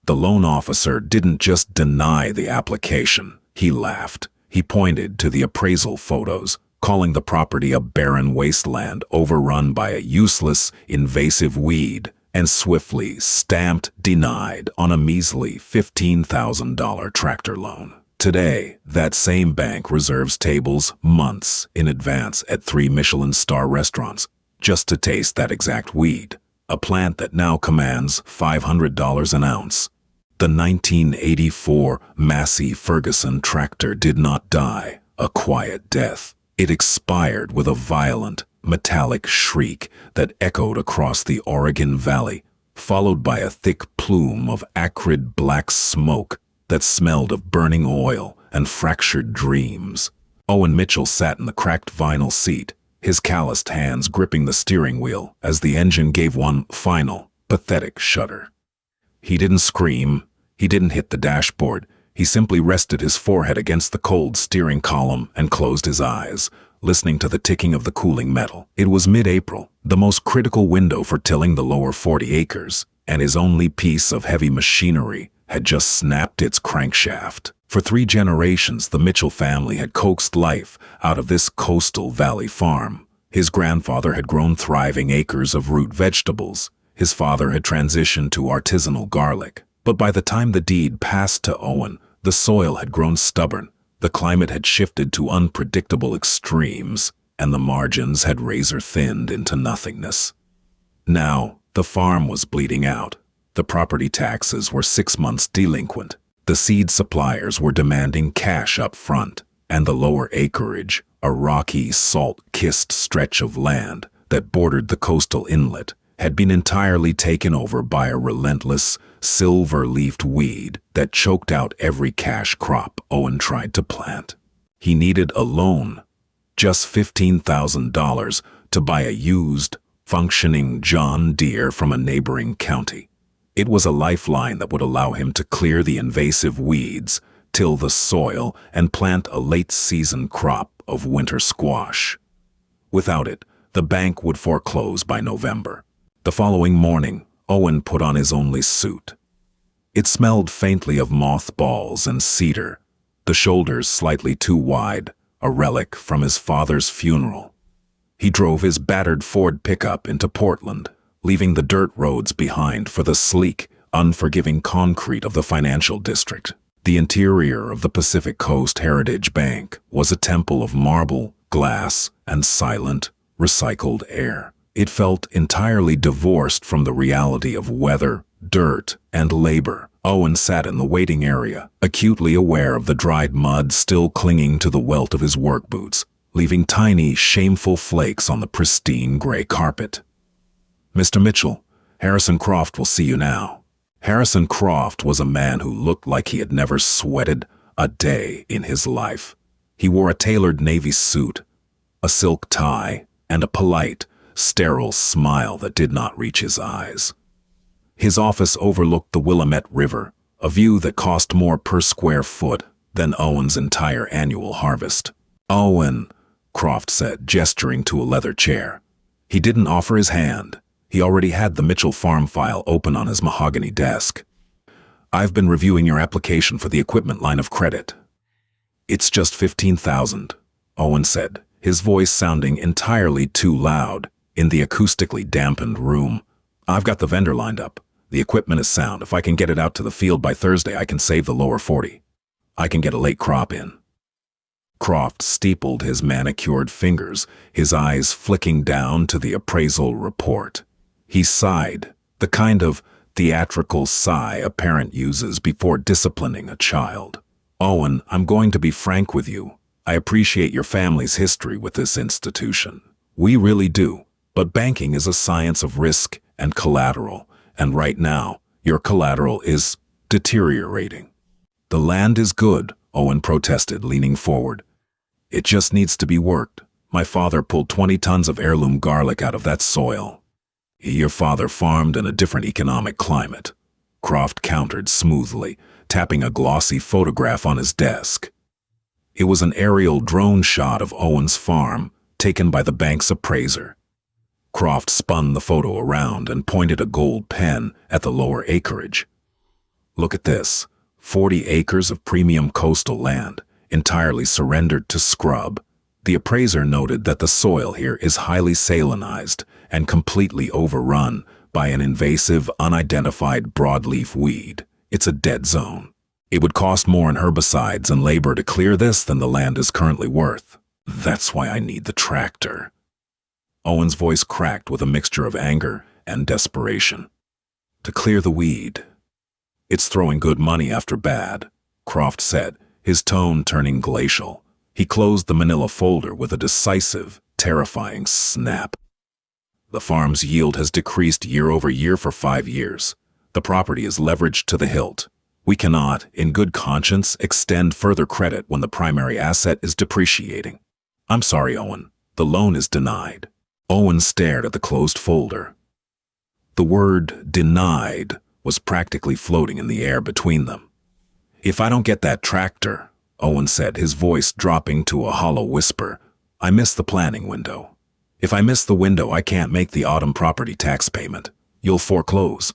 The loan officer didn't just deny the application. He laughed. He pointed to the appraisal photos, calling the property a barren wasteland overrun by a useless, invasive weed, and swiftly stamped denied on a measly $15,000 tractor loan. Today, that same bank reserves tables months in advance at 3 Michelin-star restaurants just to taste that exact weed, a plant that now commands $500 an ounce. The 1984 Massey Ferguson tractor did not die a quiet death. It expired with a violent, metallic shriek that echoed across the Oregon Valley, followed by a thick plume of acrid black smoke that smelled of burning oil and fractured dreams. Owen Mitchell sat in the cracked vinyl seat, his calloused hands gripping the steering wheel as the engine gave one final, pathetic shudder. He didn't scream, he didn't hit the dashboard, he simply rested his forehead against the cold steering column and closed his eyes, listening to the ticking of the cooling metal. It was mid-April, the most critical window for tilling the lower 40 acres, and his only piece of heavy machinery had just snapped its crankshaft. For 3 generations, the Mitchell family had coaxed life out of this coastal valley farm. His grandfather had grown thriving acres of root vegetables. His father had transitioned to artisanal garlic. But by the time the deed passed to Owen, the soil had grown stubborn, the climate had shifted to unpredictable extremes, and the margins had razor-thinned into nothingness. Now, the farm was bleeding out. The property taxes were 6 months delinquent. The seed suppliers were demanding cash up front, and the lower acreage, a rocky, salt-kissed stretch of land that bordered the coastal inlet, had been entirely taken over by a relentless, silver-leafed weed that choked out every cash crop Owen tried to plant. He needed a loan, just $15,000, to buy a used, functioning John Deere from a neighboring county. It was a lifeline that would allow him to clear the invasive weeds, till the soil, and plant a late-season crop of winter squash. Without it, the bank would foreclose by November. The following morning, Owen put on his only suit. It smelled faintly of mothballs and cedar, the shoulders slightly too wide, a relic from his father's funeral. He drove his battered Ford pickup into Portland, leaving the dirt roads behind for the sleek, unforgiving concrete of the financial district. The interior of the Pacific Coast Heritage Bank was a temple of marble, glass, and silent, recycled air. It felt entirely divorced from the reality of weather, dirt, and labor. Owen sat in the waiting area, acutely aware of the dried mud still clinging to the welt of his work boots, leaving tiny, shameful flakes on the pristine gray carpet. "Mr. Mitchell, Harrison Croft will see you now." Harrison Croft was a man who looked like he had never sweated a day in his life. He wore a tailored navy suit, a silk tie, and a polite, sterile smile that did not reach his eyes. His office overlooked the Willamette River, a view that cost more per square foot than Owen's entire annual harvest. "Owen," Croft said, gesturing to a leather chair. He didn't offer his hand. He already had the Mitchell farm file open on his mahogany desk. "I've been reviewing your application for the equipment line of credit." "It's just $15,000, Owen said, his voice sounding entirely too loud in the acoustically dampened room. "I've got the vendor lined up. The equipment is sound. If I can get it out to the field by Thursday, I can save the lower 40. I can get a late crop in." Croft steepled his manicured fingers, his eyes flicking down to the appraisal report. He sighed, the kind of theatrical sigh a parent uses before disciplining a child. "Owen, I'm going to be frank with you. I appreciate your family's history with this institution. We really do. But banking is a science of risk and collateral, and right now, your collateral is deteriorating." "The land is good," Owen protested, leaning forward. "It just needs to be worked. My father pulled 20 tons of heirloom garlic out of that soil." "Your father farmed in a different economic climate," Croft countered smoothly, tapping a glossy photograph on his desk. It was an aerial drone shot of Owen's farm, taken by the bank's appraiser. Croft spun the photo around and pointed a gold pen at the lower acreage. Look at this. 40 acres of premium coastal land, entirely surrendered to scrub. The appraiser noted that the soil here is highly salinized and completely overrun by an invasive, unidentified broadleaf weed. It's a dead zone. It would cost more in herbicides and labor to clear this than the land is currently worth. That's why I need the tractor. Owen's voice cracked with a mixture of anger and desperation. To clear the weed. It's throwing good money after bad, Croft said, his tone turning glacial. He closed the manila folder with a decisive, terrifying snap. The farm's yield has decreased year over year for 5 years. The property is leveraged to the hilt. We cannot, in good conscience, extend further credit when the primary asset is depreciating. I'm sorry, Owen. The loan is denied. Owen stared at the closed folder. The word denied was practically floating in the air between them. If I don't get that tractor, Owen said, his voice dropping to a hollow whisper, I miss the planning window. If I miss the window, I can't make the autumn property tax payment. You'll foreclose.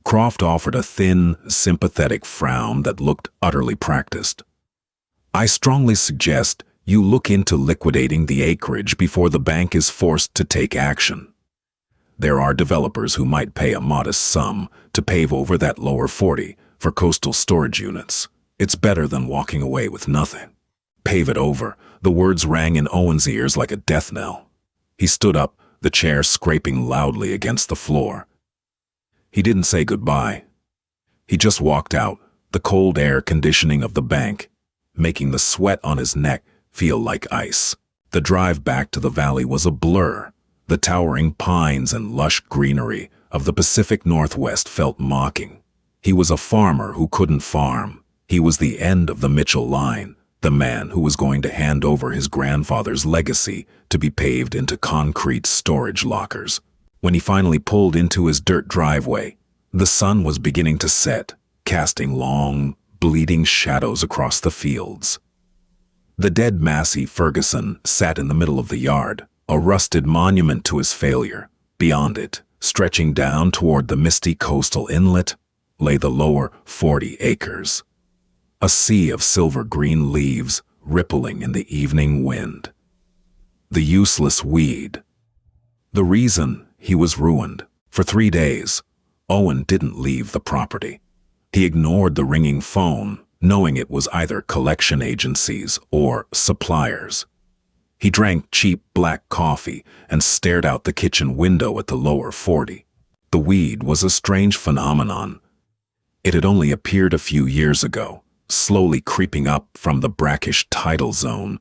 Croft offered a thin, sympathetic frown that looked utterly practiced. I strongly suggest you look into liquidating the acreage before the bank is forced to take action. There are developers who might pay a modest sum to pave over that lower 40 for coastal storage units. It's better than walking away with nothing. Pave it over. The words rang in Owen's ears like a death knell. He stood up, the chair scraping loudly against the floor. He didn't say goodbye. He just walked out, the cold air conditioning of the bank, making the sweat on his neck feel like ice. The drive back to the valley was a blur. The towering pines and lush greenery of the Pacific Northwest felt mocking. He was a farmer who couldn't farm. He was the end of the Mitchell line, the man who was going to hand over his grandfather's legacy to be paved into concrete storage lockers. When he finally pulled into his dirt driveway, the sun was beginning to set, casting long, bleeding shadows across the fields. The dead Massey Ferguson sat in the middle of the yard, a rusted monument to his failure. Beyond it, stretching down toward the misty coastal inlet, lay the lower 40 acres. A sea of silver-green leaves rippling in the evening wind. The useless weed. The reason he was ruined. For 3 days, Owen didn't leave the property. He ignored the ringing phone, knowing it was either collection agencies or suppliers. He drank cheap black coffee and stared out the kitchen window at the lower 40. The weed was a strange phenomenon. It had only appeared a few years ago, slowly creeping up from the brackish tidal zone,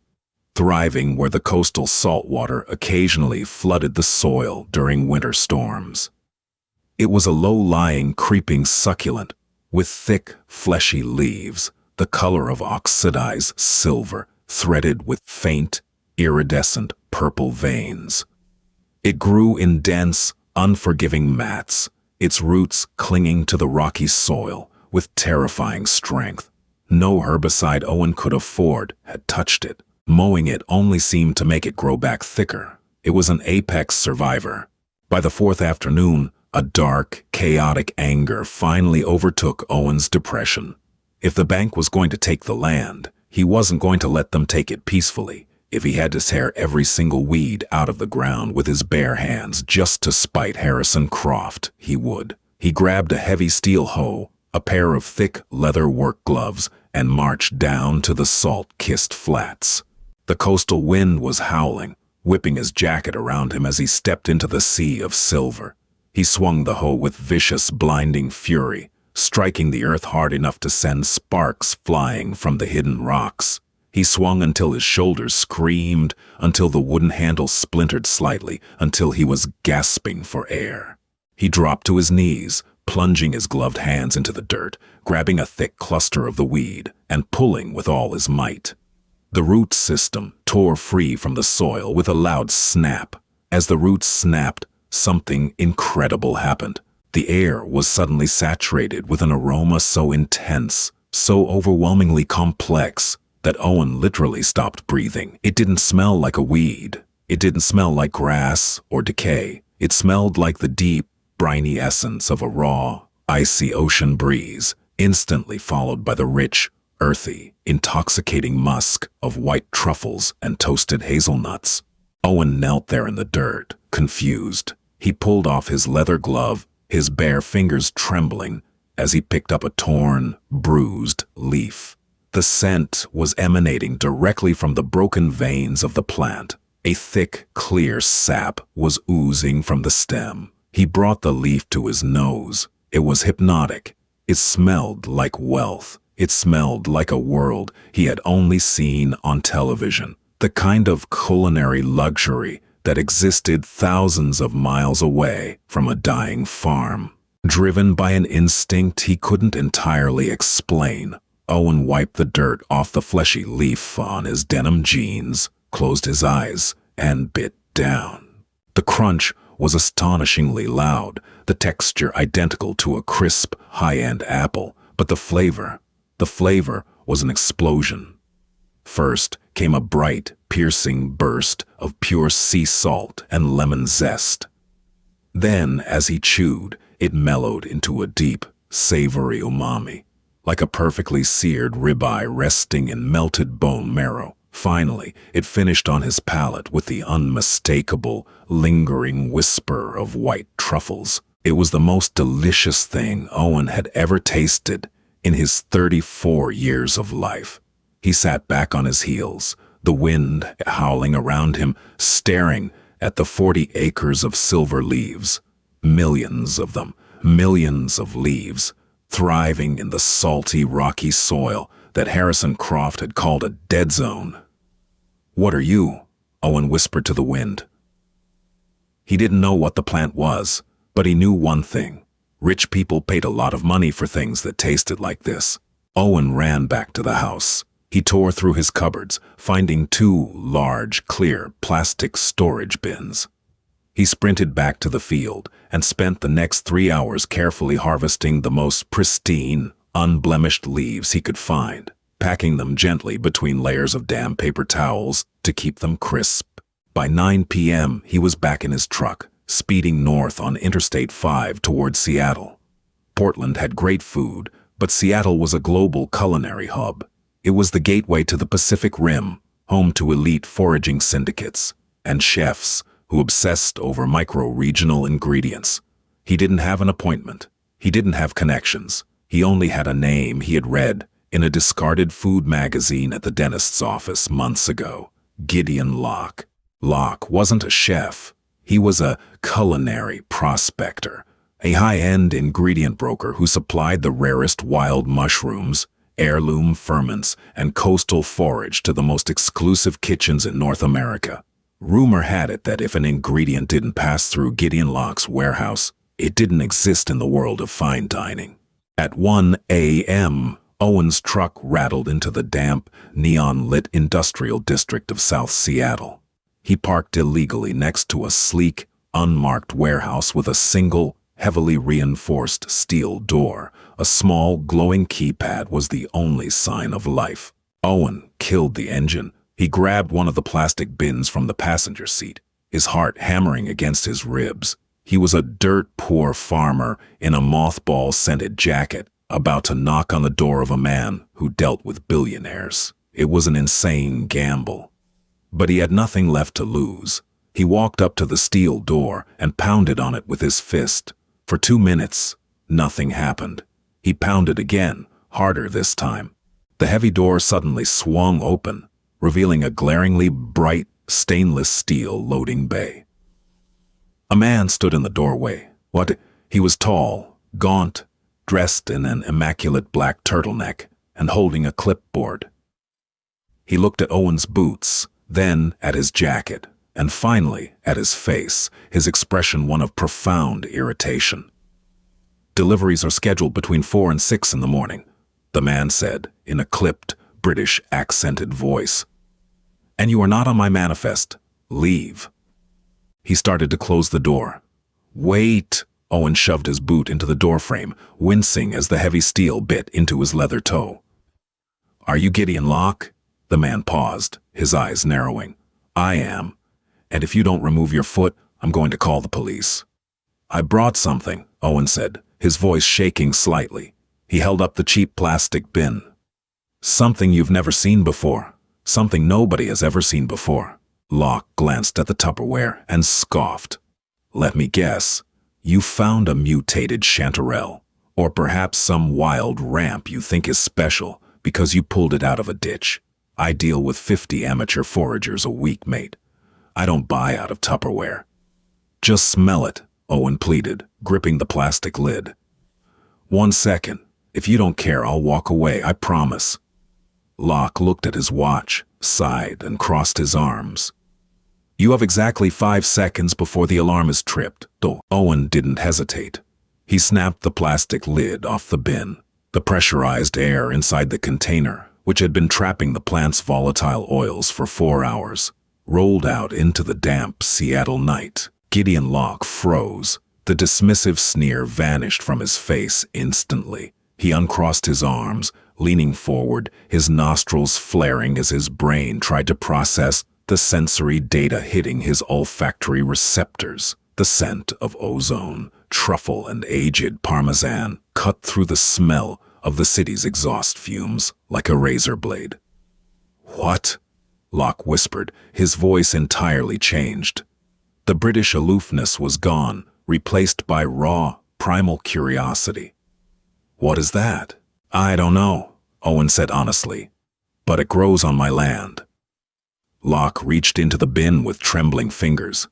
thriving where the coastal saltwater occasionally flooded the soil during winter storms. It was a low-lying, creeping succulent with thick, fleshy leaves, the color of oxidized silver, threaded with faint, iridescent purple veins. It grew in dense, unforgiving mats, its roots clinging to the rocky soil with terrifying strength. No herbicide Owen could afford had touched it. Mowing it only seemed to make it grow back thicker. It was an apex survivor. By the 4th afternoon, a dark, chaotic anger finally overtook Owen's depression. If the bank was going to take the land, he wasn't going to let them take it peacefully. If he had to tear every single weed out of the ground with his bare hands just to spite Harrison Croft, he would. He grabbed a heavy steel hoe, a pair of thick leather work gloves, and marched down to the salt-kissed flats. The coastal wind was howling, whipping his jacket around him as he stepped into the sea of silver. He swung the hoe with vicious, blinding fury, striking the earth hard enough to send sparks flying from the hidden rocks. He swung until his shoulders screamed, until the wooden handle splintered slightly, until he was gasping for air. He dropped to his knees, plunging his gloved hands into the dirt, grabbing a thick cluster of the weed, and pulling with all his might. The root system tore free from the soil with a loud snap. As the roots snapped, something incredible happened. The air was suddenly saturated with an aroma so intense, so overwhelmingly complex, that Owen literally stopped breathing. It didn't smell like a weed. It didn't smell like grass or decay. It smelled like the deep, briny essence of a raw, icy ocean breeze. instantly followed by the rich, earthy, intoxicating musk of white truffles and toasted hazelnuts. Owen knelt there in the dirt, confused. He pulled off his leather glove, his bare fingers trembling, as he picked up a torn, bruised leaf. The scent was emanating directly from the broken veins of the plant. A thick, clear sap was oozing from the stem. He brought the leaf to his nose. It was hypnotic. It smelled like wealth. It smelled like a world he had only seen on television. The kind of culinary luxury that existed thousands of miles away from a dying farm. Driven by an instinct he couldn't entirely explain, Owen wiped the dirt off the fleshy leaf on his denim jeans, closed his eyes, and bit down. The crunch was astonishingly loud, the texture identical to a crisp, high-end apple, but the flavor was an explosion. First came a bright, piercing burst of pure sea salt and lemon zest. Then, as he chewed, it mellowed into a deep, savory umami, like a perfectly seared ribeye resting in melted bone marrow. Finally, it finished on his palate with the unmistakable, lingering whisper of white truffles. It was the most delicious thing Owen had ever tasted in his 34 years of life. He sat back on his heels, the wind howling around him, staring at the 40 acres of silver leaves. Millions of them, millions of leaves, thriving in the salty, rocky soil that Harrison Croft had called a dead zone. "What are you?" Owen whispered to the wind. He didn't know what the plant was, but he knew one thing. Rich people paid a lot of money for things that tasted like this. Owen ran back to the house. He tore through his cupboards, finding 2 large, clear, plastic storage bins. He sprinted back to the field and spent the next 3 hours carefully harvesting the most pristine, unblemished leaves he could find, packing them gently between layers of damp paper towels to keep them crisp. By 9 p.m., he was back in his truck, speeding north on Interstate 5 toward Seattle. Portland had great food, but Seattle was a global culinary hub. It was the gateway to the Pacific Rim, home to elite foraging syndicates and chefs who obsessed over micro-regional ingredients. He didn't have an appointment. He didn't have connections. He only had a name he had read in a discarded food magazine at the dentist's office months ago. Gideon Locke. Locke wasn't a chef. He was a culinary prospector, a high-end ingredient broker who supplied the rarest wild mushrooms, heirloom ferments, and coastal forage to the most exclusive kitchens in North America. Rumor had it that if an ingredient didn't pass through Gideon Locke's warehouse, it didn't exist in the world of fine dining. At 1 a.m., Owen's truck rattled into the damp, neon-lit industrial district of South Seattle. He parked illegally next to a sleek, unmarked warehouse with a single, heavily reinforced steel door. A small, glowing keypad was the only sign of life. Owen killed the engine. He grabbed one of the plastic bins from the passenger seat, his heart hammering against his ribs. He was a dirt-poor farmer in a mothball-scented jacket, about to knock on the door of a man who dealt with billionaires. It was an insane gamble. But he had nothing left to lose. He walked up to the steel door and pounded on it with his fist. For 2 minutes, nothing happened. He pounded again, harder this time. The heavy door suddenly swung open, revealing a glaringly bright stainless steel loading bay. A man stood in the doorway. He was tall, gaunt, dressed in an immaculate black turtleneck and holding a clipboard. He looked at Owen's boots, then at his jacket, and finally at his face, his expression one of profound irritation. "Deliveries are scheduled between 4 and 6 in the morning," the man said in a clipped, British accented voice. "And you are not on my manifest. Leave." He started to close the door. "Wait!" Owen shoved his boot into the doorframe, wincing as the heavy steel bit into his leather toe. "Are you Gideon Locke?" The man paused, his eyes narrowing. "I am. And if you don't remove your foot, I'm going to call the police." "I brought something," Owen said, his voice shaking slightly. He held up the cheap plastic bin. Something you've never seen before. Something nobody has ever seen before. Locke glanced at the Tupperware and scoffed. Let me guess. You found a mutated chanterelle. Or perhaps some wild ramp you think is special because you pulled it out of a ditch. I deal with 50 amateur foragers a week, mate. I don't buy out of Tupperware. Just smell it, Owen pleaded, gripping the plastic lid. 1 second. If you don't care, I'll walk away, I promise. Locke looked at his watch, sighed, and crossed his arms. You have exactly 5 seconds before the alarm is tripped. Owen didn't hesitate. He snapped the plastic lid off the bin. The pressurized air inside the container, which had been trapping the plant's volatile oils for 4 hours, rolled out into the damp Seattle night. Gideon Locke froze. The dismissive sneer vanished from his face instantly. He uncrossed his arms, leaning forward, his nostrils flaring as his brain tried to process the sensory data hitting his olfactory receptors. The scent of ozone, truffle, and aged parmesan cut through the smell of the city's exhaust fumes like a razor blade. What? Locke whispered, his voice entirely changed. The British aloofness was gone, replaced by raw, primal curiosity. What is that? I don't know, Owen said honestly, but it grows on my land. Locke reached into the bin with trembling fingers.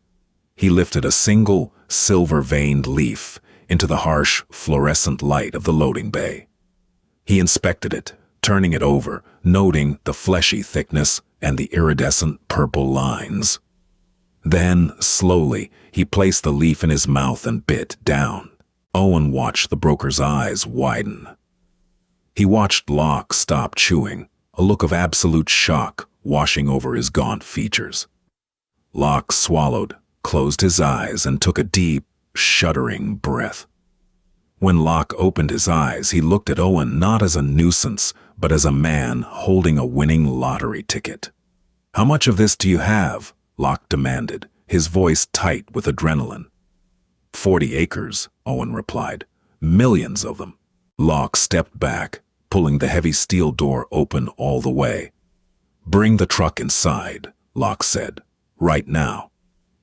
He lifted a single, silver-veined leaf into the harsh, fluorescent light of the loading bay. He inspected it, turning it over, noting the fleshy thickness and the iridescent purple lines. Then, slowly, he placed the leaf in his mouth and bit down. Owen watched the broker's eyes widen. He watched Locke stop chewing, a look of absolute shock washing over his gaunt features. Locke swallowed, closed his eyes, and took a deep, shuddering breath. When Locke opened his eyes, he looked at Owen not as a nuisance, but as a man holding a winning lottery ticket. How much of this do you have? Locke demanded, his voice tight with adrenaline. 40 acres, Owen replied. Millions of them. Locke stepped back, pulling the heavy steel door open all the way. Bring the truck inside, Locke said. Right now.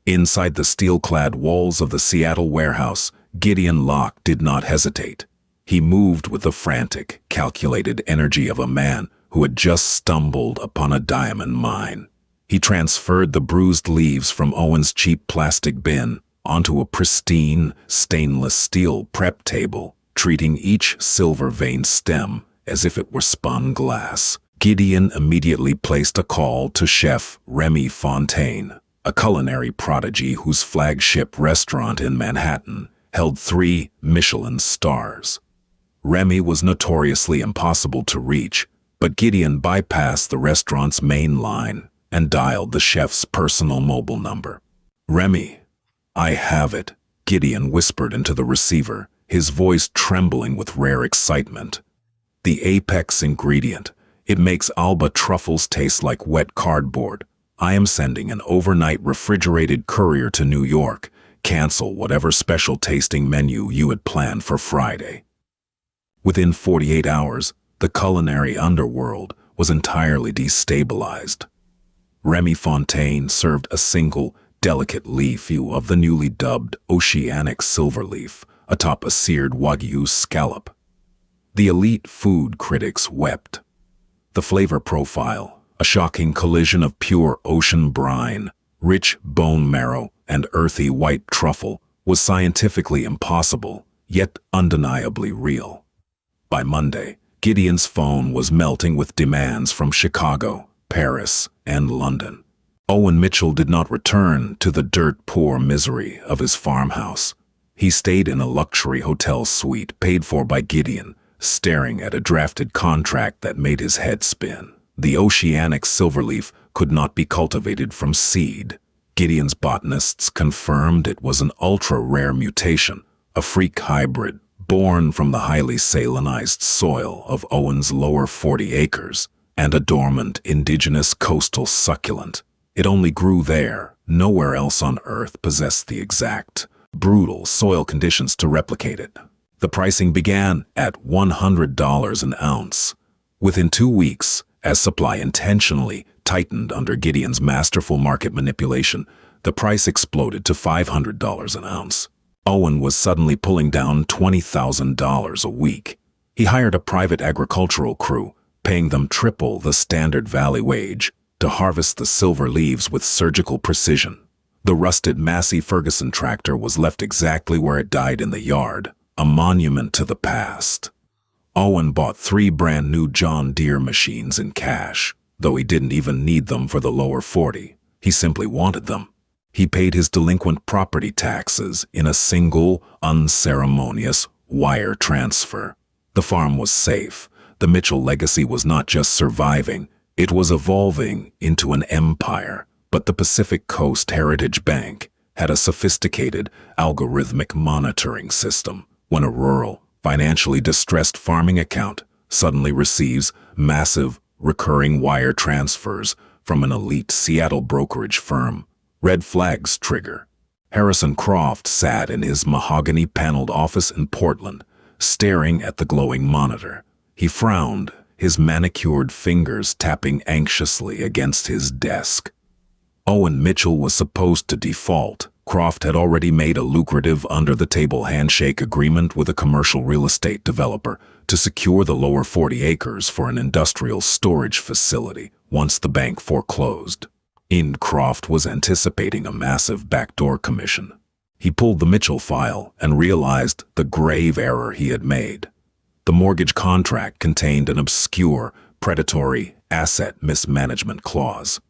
Inside the steel-clad walls of the Seattle warehouse, Gideon Locke did not hesitate. He moved with the frantic, calculated energy of a man who had just stumbled upon a diamond mine. He transferred the bruised leaves from Owen's cheap plastic bin onto a pristine, stainless steel prep table, treating each silver-veined stem as if it were spun glass. Gideon immediately placed a call to Chef Remy Fontaine, a culinary prodigy whose flagship restaurant in Manhattan held 3 Michelin stars. Remy was notoriously impossible to reach, but Gideon bypassed the restaurant's main line and dialed the chef's personal mobile number. Remy, I have it, Gideon whispered into the receiver, his voice trembling with rare excitement. The apex ingredient. It makes Alba truffles taste like wet cardboard. I am sending an overnight refrigerated courier to New York. Cancel whatever special tasting menu you had planned for Friday. Within 48 hours, the culinary underworld was entirely destabilized. Remy Fontaine served a single, delicate leaf of the newly dubbed oceanic silverleaf atop a seared Wagyu scallop. The elite food critics wept. The flavor profile, a shocking collision of pure ocean brine, rich bone marrow, and earthy white truffle, was scientifically impossible, yet undeniably real. By Monday, Gideon's phone was melting with demands from Chicago, Paris, and London. Owen Mitchell did not return to the dirt-poor misery of his farmhouse. He stayed in a luxury hotel suite paid for by Gideon, staring at a drafted contract that made his head spin. The oceanic silverleaf could not be cultivated from seed. Gideon's botanists confirmed it was an ultra-rare mutation, a freak hybrid born from the highly salinized soil of Owen's lower 40 acres and a dormant indigenous coastal succulent. It only grew there. Nowhere else on Earth possessed the exact, brutal soil conditions to replicate it. The pricing began at $100 an ounce. Within 2 weeks, as supply intentionally tightened under Gideon's masterful market manipulation, the price exploded to $500 an ounce. Owen was suddenly pulling down $20,000 a week. He hired a private agricultural crew, paying them triple the Standard Valley wage, to harvest the silver leaves with surgical precision. The rusted Massey Ferguson tractor was left exactly where it died in the yard, a monument to the past. Owen bought 3 brand new John Deere machines in cash, though he didn't even need them for the lower 40. He simply wanted them. He paid his delinquent property taxes in a single, unceremonious wire transfer. The farm was safe. The Mitchell legacy was not just surviving, it was evolving into an empire. But the Pacific Coast Heritage Bank had a sophisticated, algorithmic monitoring system. When a rural, financially distressed farming account suddenly receives massive, recurring wire transfers from an elite Seattle brokerage firm, red flags trigger. Harrison Croft sat in his mahogany-paneled office in Portland, staring at the glowing monitor. He frowned, his manicured fingers tapping anxiously against his desk. Owen Mitchell was supposed to default. Croft had already made a lucrative under-the-table handshake agreement with a commercial real estate developer to secure the lower 40 acres for an industrial storage facility once the bank foreclosed. Croft was anticipating a massive backdoor commission. He pulled the Mitchell file and realized the grave error he had made. The mortgage contract contained an obscure, predatory asset mismanagement clause.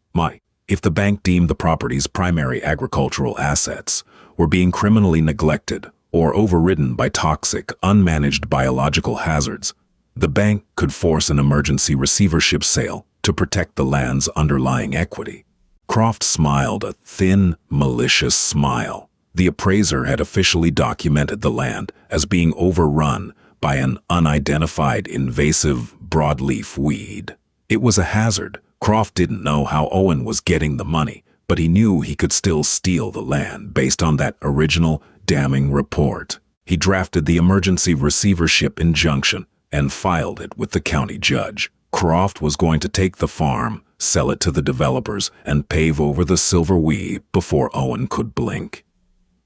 If the bank deemed the property's primary agricultural assets were being criminally neglected or overridden by toxic, unmanaged biological hazards, the bank could force an emergency receivership sale to protect the land's underlying equity. Croft smiled a thin, malicious smile. The appraiser had officially documented the land as being overrun by an unidentified invasive broadleaf weed. It was a hazard. Croft didn't know how Owen was getting the money, but he knew he could still steal the land based on that original, damning report. He drafted the emergency receivership injunction and filed it with the county judge. Croft was going to take the farm, sell it to the developers, and pave over the silver weed before Owen could blink.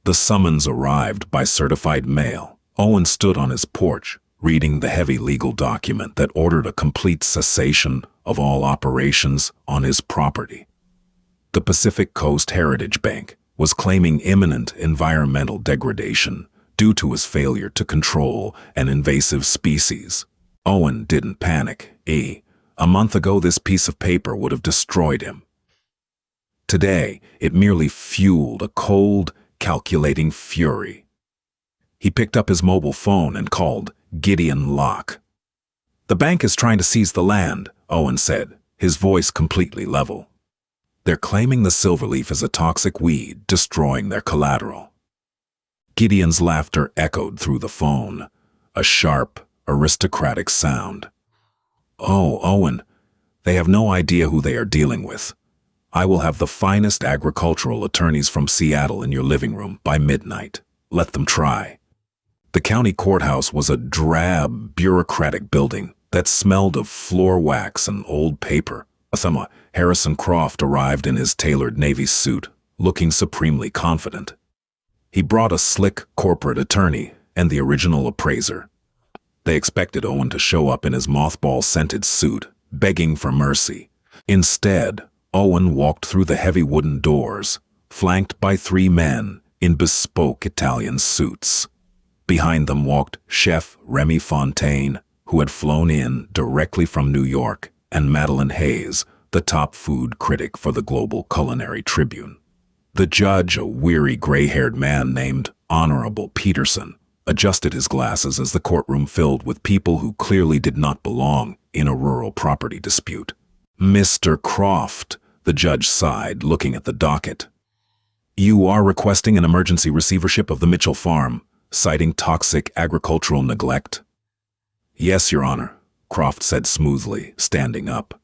The summons arrived by certified mail. Owen stood on his porch, reading the heavy legal document that ordered a complete cessation of all operations on his property. The Pacific Coast Heritage Bank was claiming imminent environmental degradation due to his failure to control an invasive species. Owen didn't panic. A month ago, this piece of paper would have destroyed him. Today, it merely fueled a cold, calculating fury. He picked up his mobile phone and called Gideon Locke. "The bank is trying to seize the land," Owen said, his voice completely level. "They're claiming the silverleaf is a toxic weed, destroying their collateral." Gideon's laughter echoed through the phone, a sharp, aristocratic sound. "Oh, Owen, they have no idea who they are dealing with. I will have the finest agricultural attorneys from Seattle in your living room by midnight. Let them try." The county courthouse was a drab, bureaucratic building that smelled of floor wax and old paper. Harrison Croft arrived in his tailored Navy suit, looking supremely confident. He brought a slick corporate attorney and the original appraiser. They expected Owen to show up in his mothball-scented suit, begging for mercy. Instead, Owen walked through the heavy wooden doors, flanked by 3 men in bespoke Italian suits. Behind them walked Chef Remy Fontaine, who had flown in directly from New York, and Madeline Hayes, the top food critic for the Global Culinary Tribune. The judge, a weary gray-haired man named Honorable Peterson, adjusted his glasses as the courtroom filled with people who clearly did not belong in a rural property dispute. "Mr. Croft," the judge sighed, looking at the docket. "You are requesting an emergency receivership of the Mitchell farm, citing toxic agricultural neglect?" "Yes, Your Honor," Croft said smoothly, standing up.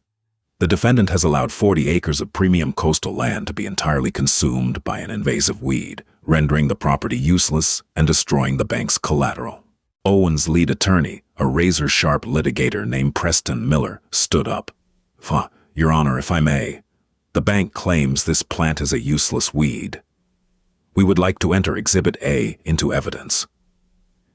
"The defendant has allowed 40 acres of premium coastal land to be entirely consumed by an invasive weed, rendering the property useless and destroying the bank's collateral. Owen's lead attorney, a razor-sharp litigator named Preston Miller, stood up. Your Honor, if I may, the bank claims this plant is a useless weed. We would like to enter Exhibit A into evidence.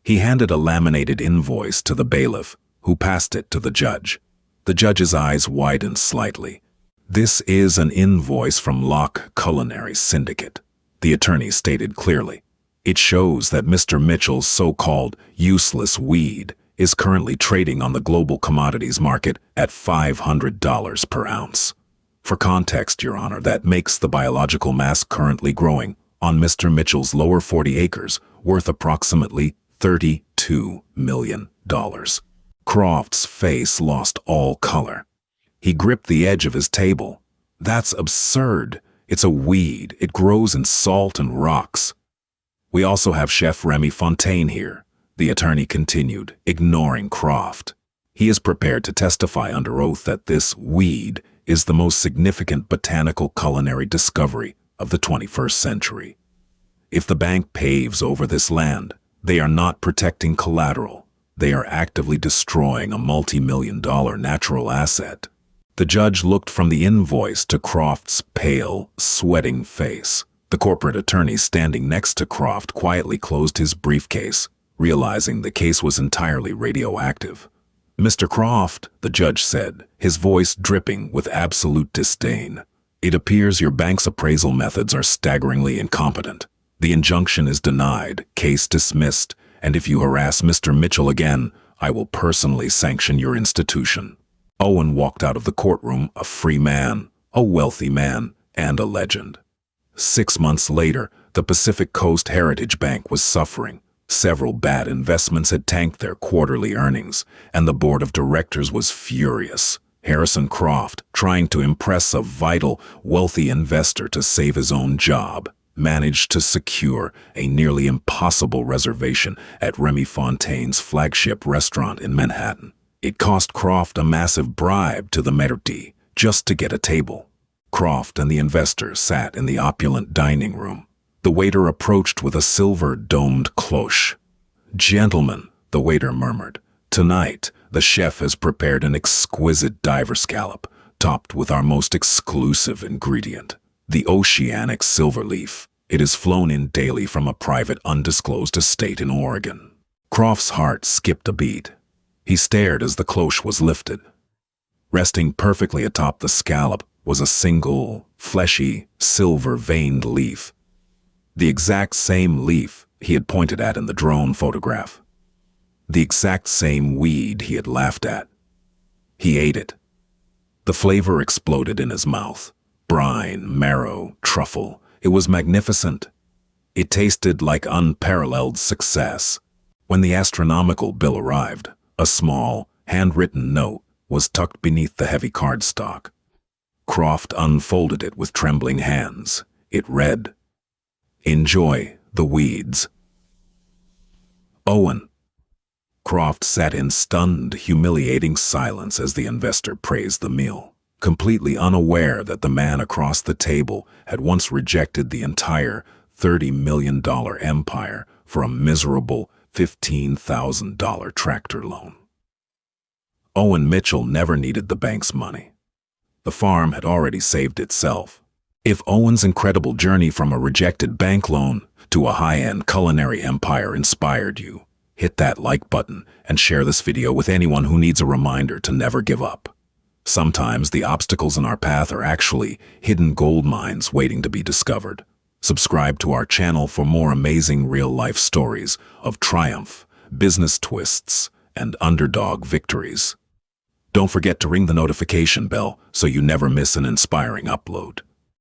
He handed a laminated invoice to the bailiff, who passed it to the judge. The judge's eyes widened slightly. This is an invoice from Locke Culinary Syndicate, the attorney stated clearly. It shows that Mr. Mitchell's so-called useless weed is currently trading on the global commodities market at $500 per ounce. For context, Your Honor, that makes the biological mass currently growing on Mr. Mitchell's lower 40 acres worth approximately $32 million. Croft's face lost all color. He gripped the edge of his table. That's absurd. It's a weed. It grows in salt and rocks. We also have Chef Remy Fontaine here, the attorney continued, ignoring Croft. He is prepared to testify under oath that this weed is the most significant botanical culinary discovery of the 21st century. If the bank paves over this land, they are not protecting collateral. They are actively destroying a multi-million-dollar natural asset. The judge looked from the invoice to Croft's pale, sweating face. The corporate attorney standing next to Croft quietly closed his briefcase, realizing the case was entirely radioactive. Mr. Croft, the judge said, his voice dripping with absolute disdain, it appears your bank's appraisal methods are staggeringly incompetent. The injunction is denied, case dismissed, and if you harass Mr. Mitchell again, I will personally sanction your institution. Owen walked out of the courtroom a free man, a wealthy man, and a legend. 6 months later, the Pacific Coast Heritage Bank was suffering. Several bad investments had tanked their quarterly earnings, and the board of directors was furious. Harrison Croft, trying to impress a vital, wealthy investor to save his own job, managed to secure a nearly impossible reservation at Remy Fontaine's flagship restaurant in Manhattan. It cost Croft a massive bribe to the maître just to get a table. Croft and the investor sat in the opulent dining room. The waiter approached with a silver-domed cloche. "Gentlemen," the waiter murmured, "tonight the chef has prepared an exquisite diver scallop, topped with our most exclusive ingredient, the oceanic silverleaf. It is flown in daily from a private undisclosed estate in Oregon." Croft's heart skipped a beat. He stared as the cloche was lifted. Resting perfectly atop the scallop was a single, fleshy, silver-veined leaf. The exact same leaf he had pointed at in the drone photograph. The exact same weed he had laughed at. He ate it. The flavor exploded in his mouth. Brine, marrow, truffle. It was magnificent. It tasted like unparalleled success. When the astronomical bill arrived, a small, handwritten note was tucked beneath the heavy cardstock. Croft unfolded it with trembling hands. It read, "Enjoy the weeds." Owen. Croft sat in stunned, humiliating silence as the investor praised the meal, completely unaware that the man across the table had once rejected the entire $30 million empire for a miserable $15,000 tractor loan. Owen Mitchell never needed the bank's money. The farm had already saved itself. If Owen's incredible journey from a rejected bank loan to a high-end culinary empire inspired you, hit that like button and share this video with anyone who needs a reminder to never give up. Sometimes the obstacles in our path are actually hidden gold mines waiting to be discovered. Subscribe to our channel for more amazing real-life stories of triumph, business twists, and underdog victories. Don't forget to ring the notification bell so you never miss an inspiring upload.